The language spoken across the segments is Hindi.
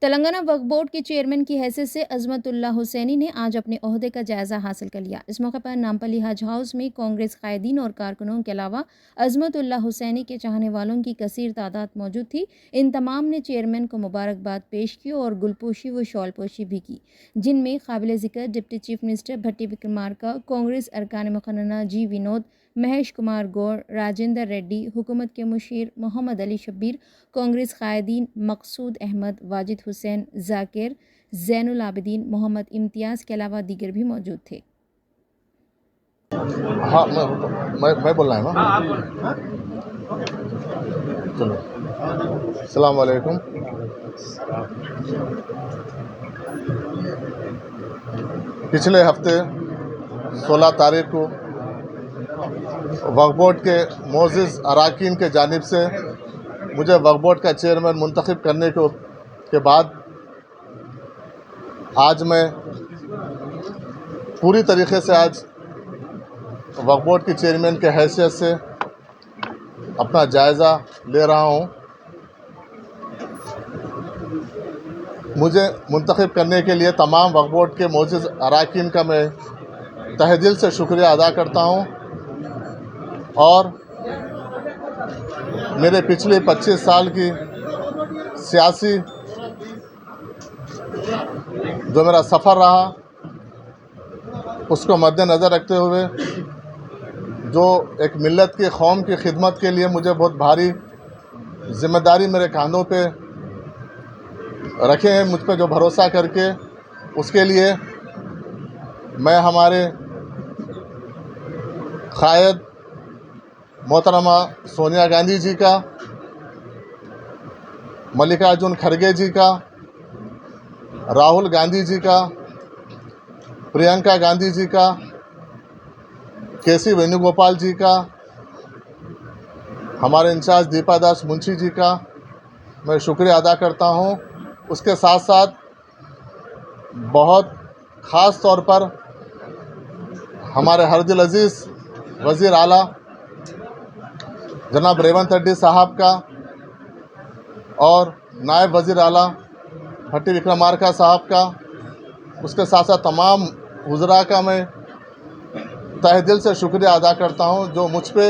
तेलंगाना वक्फ बोर्ड के चेयरमैन की हैसियत से अजमतुल्लाह हुसैनी ने आज अपने ओहदे का जायजा हासिल कर लिया। इस मौके पर नामपल्ली हज हाउस में कांग्रेस कायदीन और कारकुनों के अलावा अजमतुल्लाह हुसैनी के चाहने वालों की कसीर तादाद मौजूद थी। इन तमाम ने चेयरमैन को मुबारकबाद पेश की और गुलपोशी व शॉलपोशी भी की, जिनमें काबिल जिक्र डिप्टी चीफ मिनिस्टर भट्टी विक्रमार्का, कांग्रेस अरकान मुखन्ना जी विनोद, महेश कुमार गौड़, राजेंद्र रेड्डी, हुकूमत के मुशीर मोहम्मद अली शब्बीर, कांग्रेस कायदीन मकसूद अहमद, वाजिद हुसैन, जाकिर, जैनुल आबिदीन, मोहम्मद इम्तियाज़ के अलावा दीगर भी मौजूद थे। हाँ, मैं बोलना है ना। चलो, अस्सलाम वालेकुम। पिछले हफ्ते 16 तारीख को वक्फ बोर्ड के मोअज़्ज़िज़ अराकीन के जानिब से मुझे वक्फ बोर्ड का चेयरमैन मुंतखब करने के बाद आज मैं पूरी तरीक़े से आज वक्फ बोर्ड की चेयरमैन के हैसियत से अपना जायज़ा ले रहा हूँ। मुझे मुंतखब करने के लिए तमाम वक्फ बोर्ड के मोअज़्ज़िज़ अराकीन का मैं तहे दिल से शुक्रिया अदा करता हूँ और मेरे पिछले 25 साल की सियासी जो मेरा सफ़र रहा उसको मद्देनज़र रखते हुए जो एक मिल्लत की कौम की खिदमत के लिए मुझे बहुत भारी ज़िम्मेदारी मेरे कांधों पे रखे हैं, मुझ पे जो भरोसा करके, उसके लिए मैं हमारे कायद मोहतरमा सोनिया गांधी जी का, मल्लिकार्जुन खड़गे जी का, राहुल गांधी जी का, प्रियंका गांधी जी का, केसी वेणुगोपाल जी का, हमारे इंचार्ज दीपा दास मुंशी जी का मैं शुक्रिया अदा करता हूं। उसके साथ साथ बहुत ख़ास तौर पर हमारे हरदिल अज़ीज़ वज़ीर आला जनाब रेवंत रेड्डी साहब का और नायब वज़ीर आला भट्टी विक्रमार्का साहब का, उसके साथ साथ तमाम वज़रा का मैं तहे दिल से शुक्रिया अदा करता हूं, जो मुझ पे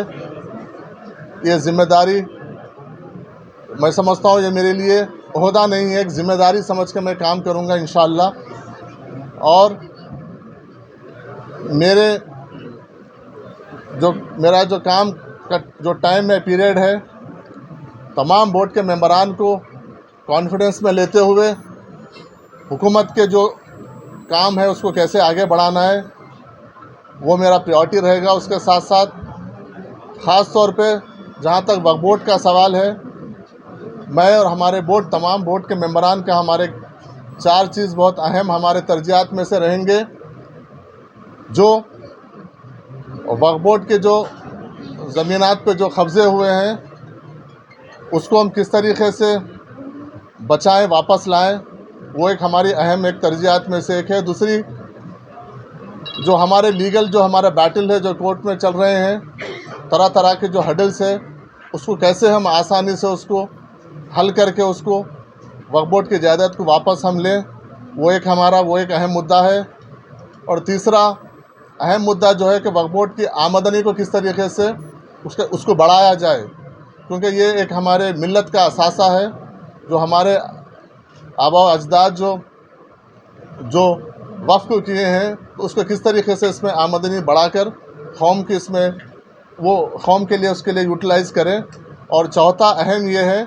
ये ज़िम्मेदारी, मैं समझता हूं ये मेरे लिए ओहदा नहीं है, एक ज़िम्मेदारी समझ के मैं काम करूंगा इंशाअल्लाह। और मेरा जो काम का जो टाइम है, पीरियड है, तमाम बोर्ड के मेंबरान को कॉन्फिडेंस में लेते हुए हुकूमत के जो काम है उसको कैसे आगे बढ़ाना है वो मेरा प्रायोरिटी रहेगा। उसके साथ साथ ख़ास तौर पे जहाँ तक वक्फ बोर्ड का सवाल है, मैं और हमारे बोर्ड, तमाम बोर्ड के मेंबरान का हमारे 4 चीज़ बहुत अहम हमारे तरजीहात में से रहेंगे। जो वक्फ बोर्ड के जो ज़मीनात पे जो कब्ज़े हुए हैं उसको हम किस तरीक़े से बचाएं, वापस लाएं, वो एक हमारी अहम एक तरजीहात में से एक है। दूसरी, जो हमारे लीगल जो हमारा बैटल है, जो कोर्ट में चल रहे हैं, तरह तरह के जो हडल्स है, उसको कैसे हम आसानी से उसको हल करके उसको वक्फ बोर्ड की जायदाद को वापस हम लें, वो एक अहम मुद्दा है। और तीसरा अहम मुद्दा जो है कि वक्फ बोर्ड की आमदनी को किस तरीके से उसको बढ़ाया जाए, क्योंकि ये एक हमारे मिल्लत का असासा है। जो हमारे आबा अजदाद जो वक्फ को किए हैं, तो उसको किस तरीके से इसमें आमदनी बढ़ाकर कौम की वो कौम के लिए उसके लिए यूटिलाइज़ करें। और चौथा अहम ये है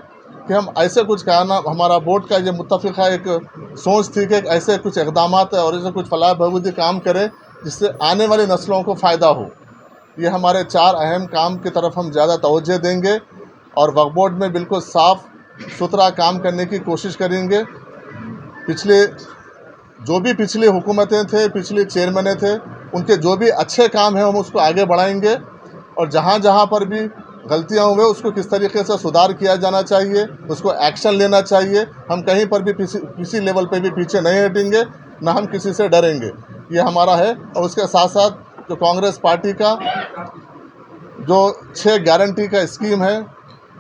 कि हम ऐसे कुछ कहना, हमारा बोर्ड का ये मुत्तफ़िक़ा एक सोच थी कि ऐसे कुछ इक़दामात और ऐसे कुछ फलाह बहबूदी काम करें जिससे आने वाली नस्लों को फ़ायदा हो। ये हमारे 4 अहम काम की तरफ हम ज़्यादा तवज्जो देंगे और वक्फ बोर्ड में बिल्कुल साफ़ सुथरा काम करने की कोशिश करेंगे। पिछली हुकूमतें थे, पिछले चेयरमैन थे, उनके जो भी अच्छे काम हैं हम उसको आगे बढ़ाएंगे और जहाँ जहाँ पर भी गलतियाँ हुए उसको किस तरीके से सुधार किया जाना चाहिए, उसको एक्शन लेना चाहिए। हम कहीं पर भी किसी लेवल पे भी पीछे नहीं हटेंगे, ना हम किसी से डरेंगे, ये हमारा है। और उसके साथ साथ जो कांग्रेस पार्टी का जो 6 गारंटी का स्कीम है,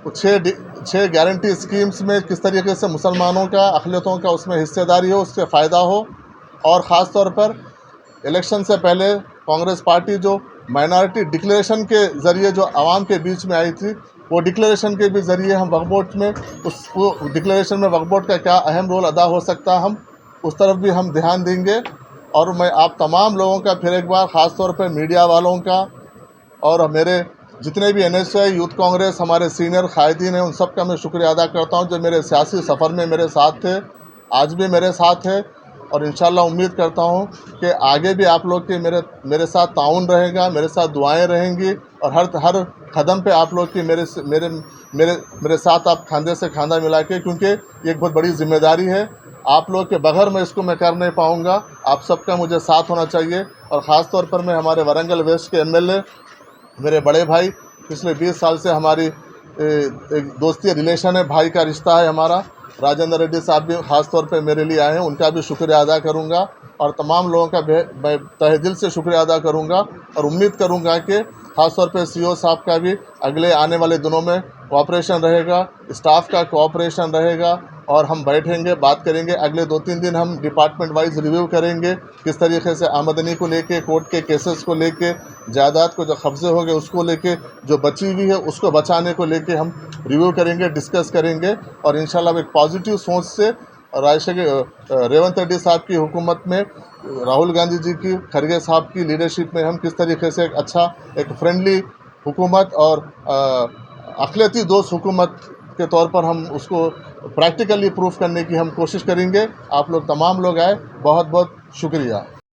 छः गारंटी स्कीम्स में किस तरीके से मुसलमानों का, अक़लियतों का उसमें हिस्सेदारी हो, उससे फ़ायदा हो। और ख़ास तौर पर इलेक्शन से पहले कांग्रेस पार्टी जो माइनॉरिटी डिक्लेरेशन के ज़रिए जो आवाम के बीच में आई थी, वो डिक्लेरेशन के भी ज़रिए हम वक्फ बोर्ड में उसको डिक्लेरेशन में वक्फ बोर्ड का क्या अहम रोल अदा हो सकता है, हम उस तरफ भी हम ध्यान देंगे। और मैं आप तमाम लोगों का फिर एक बार ख़ास तौर पर मीडिया वालों का और मेरे जितने भी NSY यूथ कांग्रेस हमारे सीनियर कायदीन हैं, उन सब का मैं शुक्रिया अदा करता हूं जो मेरे सियासी सफ़र में मेरे साथ थे, आज भी मेरे साथ है। और इंशाल्लाह उम्मीद करता हूं कि आगे भी आप लोग के मेरे साथ ताउन रहेगा, मेरे साथ दुआएं रहेंगी और हर कदम पे आप लोग की मेरे साथ आप खांदे से खांदा मिला के, क्योंकि ये एक बहुत बड़ी जिम्मेदारी है। आप लोग के बगैर मैं इसको मैं कर नहीं पाऊँगा, आप सबका मुझे साथ होना चाहिए। और ख़ास तौर पर मैं हमारे वारंगल वेस्ट के MLA मेरे बड़े भाई, पिछले 20 साल से हमारी एक दोस्ती रिलेशन है, भाई का रिश्ता है हमारा, राजेंद्र रेड्डी साहब भी ख़ास तौर पे मेरे लिए आए हैं, उनका भी शुक्रिया अदा करूंगा। और तमाम लोगों का मैं तहे दिल से शुक्रिया अदा करूंगा और उम्मीद करूंगा कि ख़ास तौर पे CO साहब का भी अगले आने वाले दिनों में कोऑपरेशन रहेगा, स्टाफ का कोऑपरेशन रहेगा और हम बैठेंगे, बात करेंगे। अगले 2-3 दिन हम डिपार्टमेंट वाइज रिव्यू करेंगे, किस तरीके से आमदनी को लेके, कोर्ट के केसेस को लेके, जायदाद को जो कब्ज़े हो गए उसको लेके, जो बची हुई है उसको बचाने को लेके हम रिव्यू करेंगे, डिस्कस करेंगे। और इंशाल्लाह एक पॉजिटिव सोच से रेवंत रेड्डी साहब की हुकूमत में, राहुल गांधी जी की, खरगे साहब की लीडरशिप में हम किस तरीके से एक फ्रेंडली हुकूमत और अक़लियती दोस्त हुकूमत के तौर पर हम उसको प्रैक्टिकली प्रूफ करने की हम कोशिश करेंगे। आप लोग तमाम लोग आए, बहुत बहुत शुक्रिया।